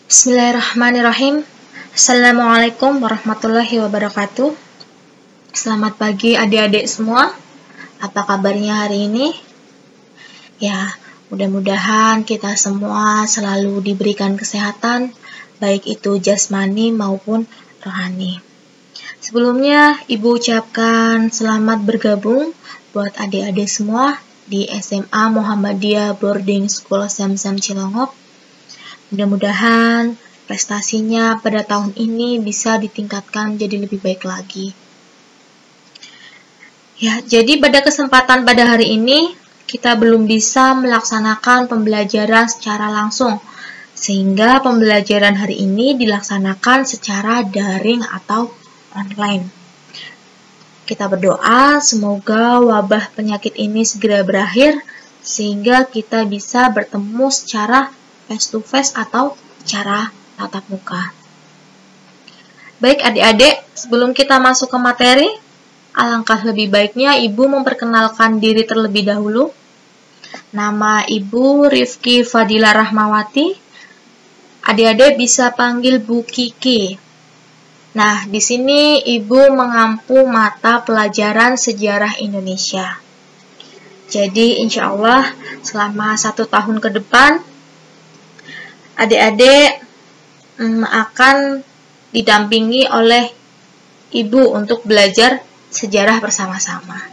Bismillahirrahmanirrahim. Assalamualaikum warahmatullahi wabarakatuh. Selamat pagi adik-adik semua. Apa kabarnya hari ini? Ya, mudah-mudahan kita semua selalu diberikan kesehatan, baik itu jasmani maupun rohani. Sebelumnya, Ibu ucapkan selamat bergabung buat adik-adik semua di SMA Muhammadiyah Boarding School Zamzam Cilongok. Mudah-mudahan prestasinya pada tahun ini bisa ditingkatkan jadi lebih baik lagi. Ya, jadi pada kesempatan pada hari ini kita belum bisa melaksanakan pembelajaran secara langsung, sehingga pembelajaran hari ini dilaksanakan secara daring atau online. Kita berdoa semoga wabah penyakit ini segera berakhir, sehingga kita bisa bertemu secara face to face atau secara tatap muka. Baik adik-adik, sebelum kita masuk ke materi, alangkah lebih baiknya Ibu memperkenalkan diri terlebih dahulu. Nama Ibu Rifki Fadila Rahmawati. Adik-adik bisa panggil Bu Kiki. Nah, di sini Ibu mengampu mata pelajaran sejarah Indonesia. Jadi, insya Allah selama 1 tahun ke depan, adik-adik akan didampingi oleh Ibu untuk belajar sejarah bersama-sama.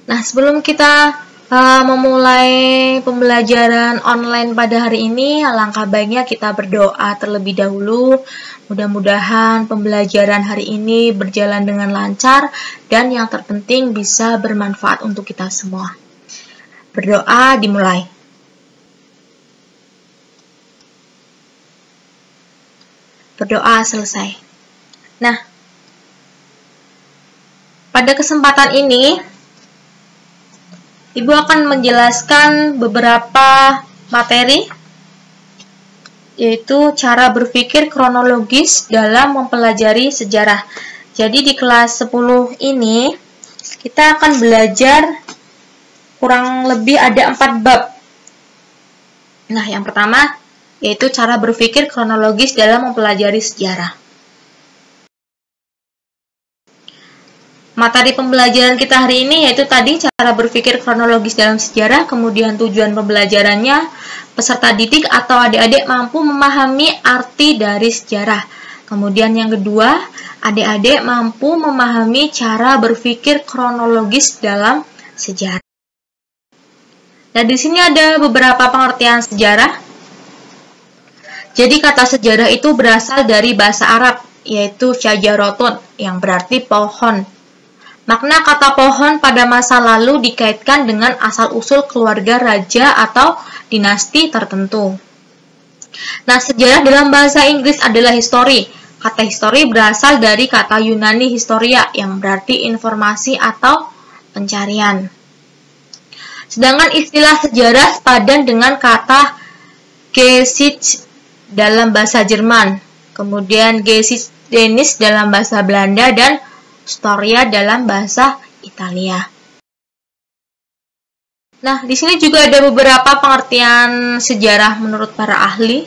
Nah, sebelum kita memulai pembelajaran online pada hari ini, alangkah baiknya kita berdoa terlebih dahulu. Mudah-mudahan pembelajaran hari ini berjalan dengan lancar dan yang terpenting bisa bermanfaat untuk kita semua. Berdoa dimulai. Berdoa selesai. Nah, pada kesempatan ini, Ibu akan menjelaskan beberapa materi, yaitu cara berpikir kronologis dalam mempelajari sejarah. Jadi di kelas 10 ini, kita akan belajar kurang lebih ada 4 bab. Nah, yang pertama, yaitu cara berpikir kronologis dalam mempelajari sejarah. Materi pembelajaran kita hari ini yaitu tadi cara berpikir kronologis dalam sejarah, kemudian tujuan pembelajarannya, peserta didik atau adik-adik mampu memahami arti dari sejarah. Kemudian yang kedua, adik-adik mampu memahami cara berpikir kronologis dalam sejarah. Nah, di sini ada beberapa pengertian sejarah. Jadi kata sejarah itu berasal dari bahasa Arab, yaitu syajarotun, yang berarti pohon. Makna kata pohon pada masa lalu dikaitkan dengan asal-usul keluarga raja atau dinasti tertentu. Nah, sejarah dalam bahasa Inggris adalah history. Kata history berasal dari kata Yunani historia, yang berarti informasi atau pencarian. Sedangkan istilah sejarah sepadan dengan kata Geschichte dalam bahasa Jerman, kemudian Geschichtsdennis dalam bahasa Belanda, dan Storia dalam bahasa Italia. Nah, di sini juga ada beberapa pengertian sejarah menurut para ahli.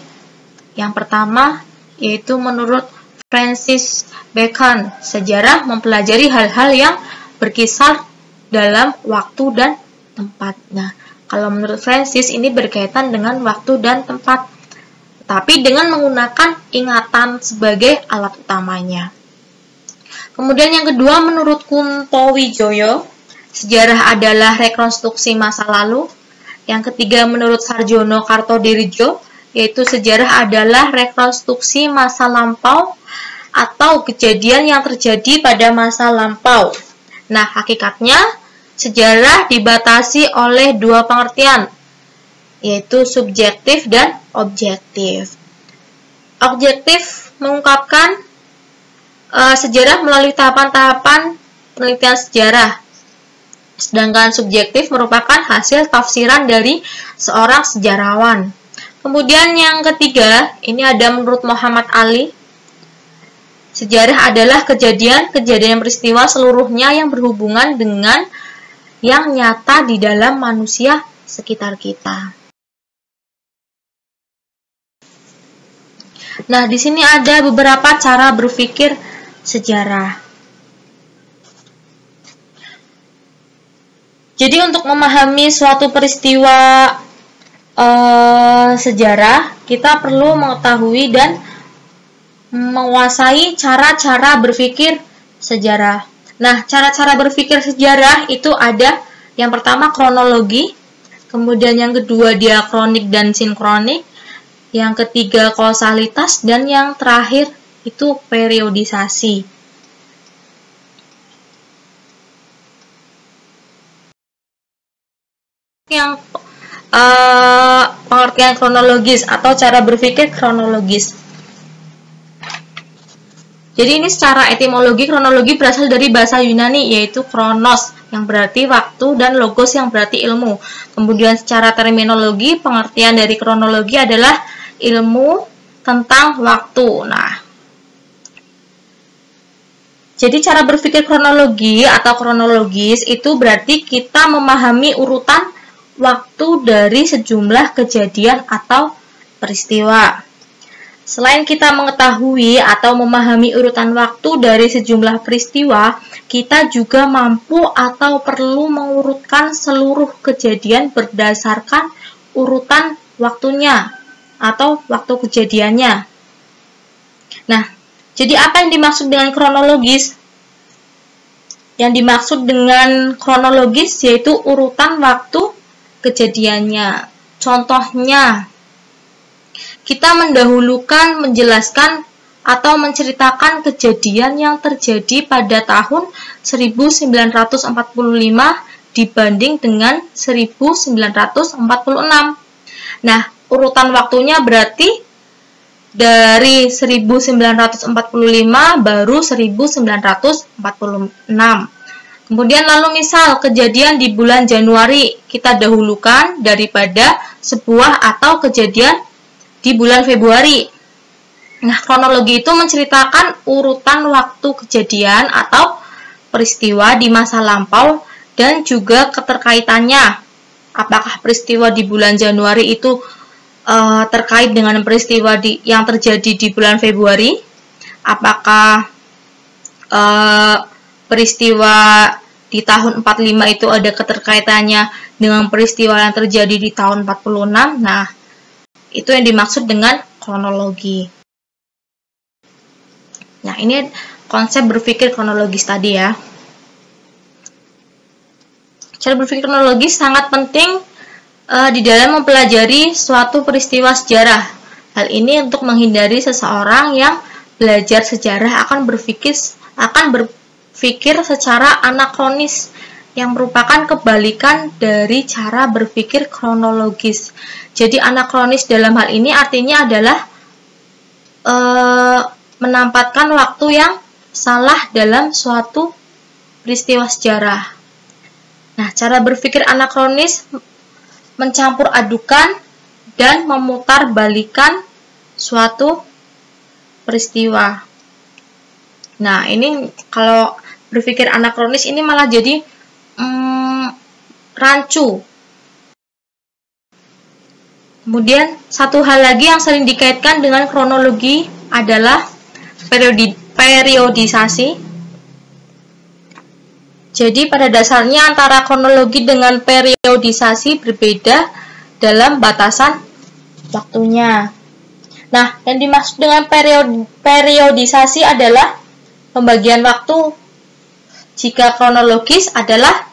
Yang pertama, yaitu menurut Francis Bacon, sejarah mempelajari hal-hal yang berkisar dalam waktu dan tempat. Nah, kalau menurut Francis ini berkaitan dengan waktu dan tempat, tapi dengan menggunakan ingatan sebagai alat utamanya. Kemudian yang kedua, menurut Kunto Wijoyo, sejarah adalah rekonstruksi masa lalu. Yang ketiga, menurut Sarjono Kartodirijo, yaitu sejarah adalah rekonstruksi masa lampau atau kejadian yang terjadi pada masa lampau. Nah, hakikatnya sejarah dibatasi oleh 2 pengertian, yaitu subjektif dan objektif. Objektif mengungkapkan sejarah melalui tahapan-tahapan penelitian sejarah. Sedangkan subjektif merupakan hasil tafsiran dari seorang sejarawan. Kemudian yang ketiga, ini ada menurut Muhammad Ali. Sejarah adalah kejadian peristiwa seluruhnya yang berhubungan dengan yang nyata di dalam manusia sekitar kita. Nah, di sini ada beberapa cara berpikir sejarah. Jadi untuk memahami suatu peristiwa sejarah, kita perlu mengetahui dan menguasai cara-cara berpikir sejarah. Nah, cara-cara berpikir sejarah itu ada yang pertama kronologi, kemudian yang kedua diakronik dan sinkronik, yang ketiga kausalitas, dan yang terakhir itu periodisasi. Yang pengertian kronologis atau cara berpikir kronologis. Jadi ini secara etimologi, kronologi berasal dari bahasa Yunani yaitu kronos yang berarti waktu dan logos yang berarti ilmu. Kemudian secara terminologi, pengertian dari kronologi adalah ilmu tentang waktu. Nah, jadi cara berpikir kronologi atau kronologis itu berarti kita memahami urutan waktu dari sejumlah kejadian atau peristiwa. Selain kita mengetahui atau memahami urutan waktu dari sejumlah peristiwa, kita juga mampu atau perlu mengurutkan seluruh kejadian berdasarkan urutan waktunya atau waktu kejadiannya. Nah, jadi apa yang dimaksud dengan kronologis? Yang dimaksud dengan kronologis yaitu urutan waktu kejadiannya. Contohnya, kita mendahulukan, menjelaskan, atau menceritakan kejadian yang terjadi pada tahun 1945 dibanding dengan 1946. Nah, urutan waktunya berarti dari 1945 baru 1946. Kemudian lalu misal kejadian di bulan Januari kita dahulukan daripada sebuah atau kejadian di bulan Februari. Nah, kronologi itu menceritakan urutan waktu kejadian atau peristiwa di masa lampau dan juga keterkaitannya. Apakah peristiwa di bulan Januari itu terkait dengan peristiwa yang terjadi di bulan Februari? Apakah peristiwa di tahun 45 itu ada keterkaitannya dengan peristiwa yang terjadi di tahun 46. Nah, itu yang dimaksud dengan kronologi. Nah, ini konsep berpikir kronologis tadi ya. Cara berpikir kronologis sangat penting di dalam mempelajari suatu peristiwa sejarah. Hal ini untuk menghindari seseorang yang belajar sejarah akan berpikir secara anakronis yang merupakan kebalikan dari cara berpikir kronologis. Jadi anakronis dalam hal ini artinya adalah menempatkan waktu yang salah dalam suatu peristiwa sejarah. Nah, cara berpikir anakronis mencampur adukan dan memutar balikan suatu peristiwa. Nah, ini kalau berpikir anakronis ini malah jadi rancu. Kemudian satu hal lagi yang sering dikaitkan dengan kronologi adalah periodisasi. Jadi pada dasarnya antara kronologi dengan periodisasi berbeda dalam batasan waktunya. Nah, yang dimaksud dengan periodisasi adalah pembagian waktu. Jika kronologis adalah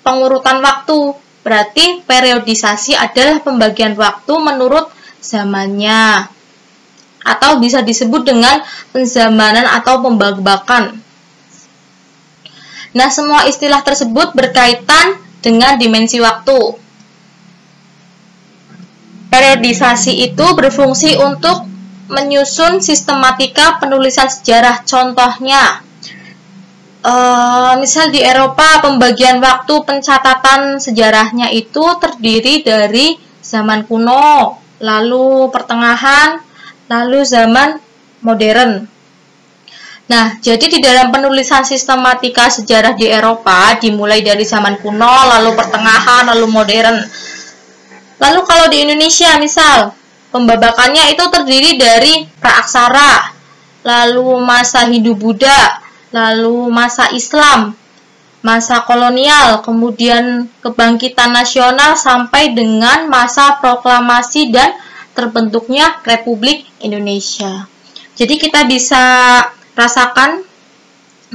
pengurutan waktu, berarti periodisasi adalah pembagian waktu menurut zamannya. Atau bisa disebut dengan penzamanan atau pembabakan. Nah, semua istilah tersebut berkaitan dengan dimensi waktu. Periodisasi itu berfungsi untuk menyusun sistematika penulisan sejarah. Contohnya, misal di Eropa, pembagian waktu pencatatan sejarahnya itu terdiri dari zaman kuno, lalu pertengahan, lalu zaman modern. Nah, jadi di dalam penulisan sistematika sejarah di Eropa dimulai dari zaman kuno, lalu pertengahan, lalu modern. Lalu kalau di Indonesia misal, pembabakannya itu terdiri dari praaksara, lalu masa Hindu-Buddha, lalu masa Islam, masa kolonial, kemudian kebangkitan nasional sampai dengan masa proklamasi dan terbentuknya Republik Indonesia. Jadi kita bisa rasakan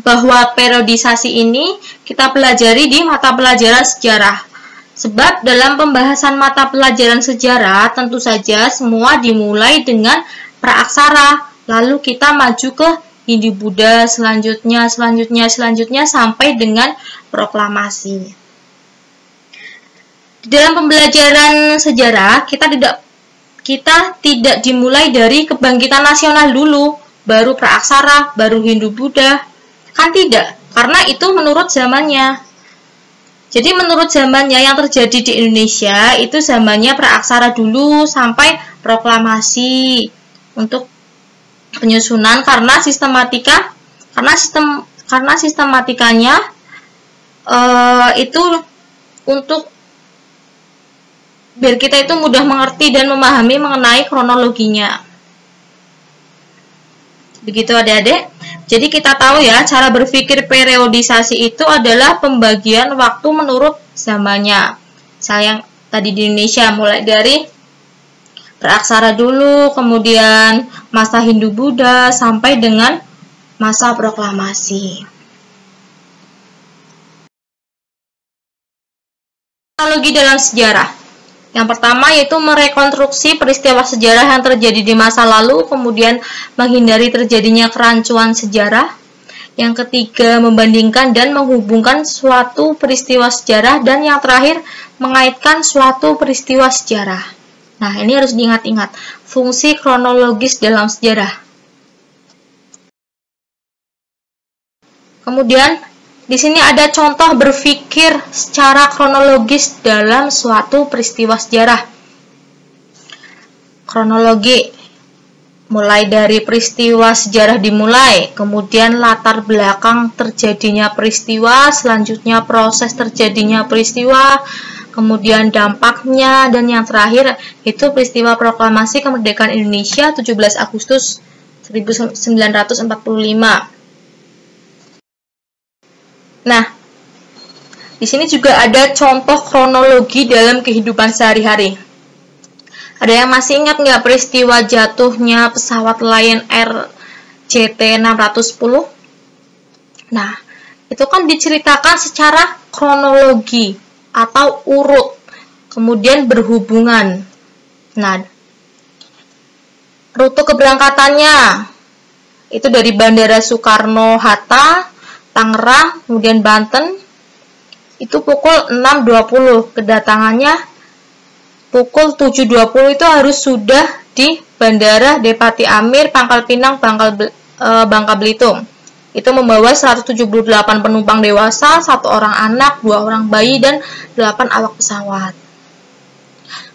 bahwa periodisasi ini kita pelajari di mata pelajaran sejarah. Sebab dalam pembahasan mata pelajaran sejarah tentu saja semua dimulai dengan praaksara, lalu kita maju ke Hindu-Buddha, selanjutnya sampai dengan proklamasi. Dalam pembelajaran sejarah kita tidak dimulai dari kebangkitan nasional dulu, baru praaksara, baru Hindu-Buddha. Kan tidak, karena itu menurut zamannya. Jadi menurut zamannya yang terjadi di Indonesia itu zamannya praaksara dulu sampai proklamasi untuk penyusunan karena sistematikanya itu untuk biar kita itu mudah mengerti dan memahami mengenai kronologinya. Begitu adik-adik. Jadi kita tahu ya, cara berpikir periodisasi itu adalah pembagian waktu menurut zamannya. Saya tadi di Indonesia mulai dari praaksara dulu, kemudian masa Hindu-Buddha sampai dengan masa proklamasi. Kronologi dalam sejarah. Yang pertama yaitu merekonstruksi peristiwa sejarah yang terjadi di masa lalu, kemudian menghindari terjadinya kerancuan sejarah. Yang ketiga, membandingkan dan menghubungkan suatu peristiwa sejarah. Dan yang terakhir, mengaitkan suatu peristiwa sejarah. Nah, ini harus diingat-ingat, fungsi kronologis dalam sejarah. Kemudian, di sini ada contoh berpikir secara kronologis dalam suatu peristiwa sejarah. Kronologi, mulai dari peristiwa sejarah dimulai, kemudian latar belakang terjadinya peristiwa, selanjutnya proses terjadinya peristiwa, kemudian dampaknya, dan yang terakhir itu peristiwa proklamasi kemerdekaan Indonesia 17 Agustus 1945. Nah, di sini juga ada contoh kronologi dalam kehidupan sehari-hari. Ada yang masih ingat nggak peristiwa jatuhnya pesawat Lion Air JT610? Nah, itu kan diceritakan secara kronologi atau urut, kemudian berhubungan. Nah, rute keberangkatannya itu dari Bandara Soekarno-Hatta, Tangerang, kemudian Banten, itu pukul 6.20, kedatangannya pukul 7.20 itu harus sudah di Bandara Depati Amir, Pangkal Pinang, Bangka Belitung. Itu membawa 178 penumpang dewasa, 1 orang anak, 2 orang bayi, dan 8 awak pesawat.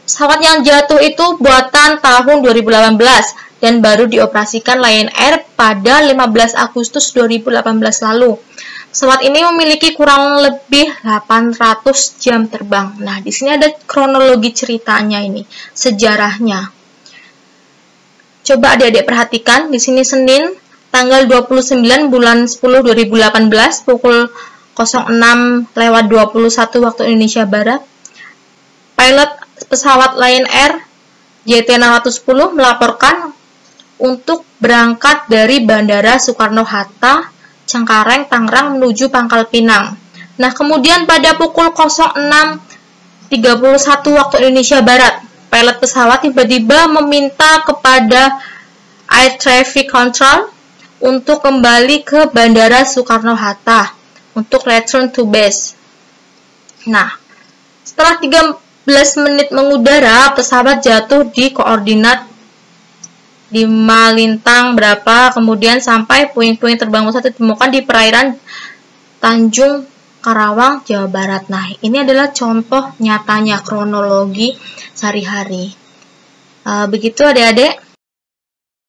Pesawat yang jatuh itu buatan tahun 2018 dan baru dioperasikan Lion Air pada 15 Agustus 2018 lalu. Pesawat ini memiliki kurang lebih 800 jam terbang. Nah, di sini ada kronologi ceritanya ini, sejarahnya. Coba adik-adik perhatikan, di sini Senin, tanggal 29 bulan 10 2018, pukul 06.21 waktu Indonesia Barat. Pilot pesawat Lion Air JT610 melaporkan untuk berangkat dari Bandara Soekarno-Hatta, Cengkareng, Tangerang menuju Pangkal Pinang. Nah, kemudian pada pukul 06.31 waktu Indonesia Barat, pilot pesawat tiba-tiba meminta kepada Air Traffic Control untuk kembali ke Bandara Soekarno-Hatta untuk return to base. Nah, setelah 13 menit mengudara, pesawat jatuh di koordinat 5 lintang berapa, kemudian sampai puing-puing terbang pesawat ditemukan di perairan Tanjung Karawang, Jawa Barat. Nah, ini adalah contoh nyatanya kronologi sehari-hari. Begitu adik-adik.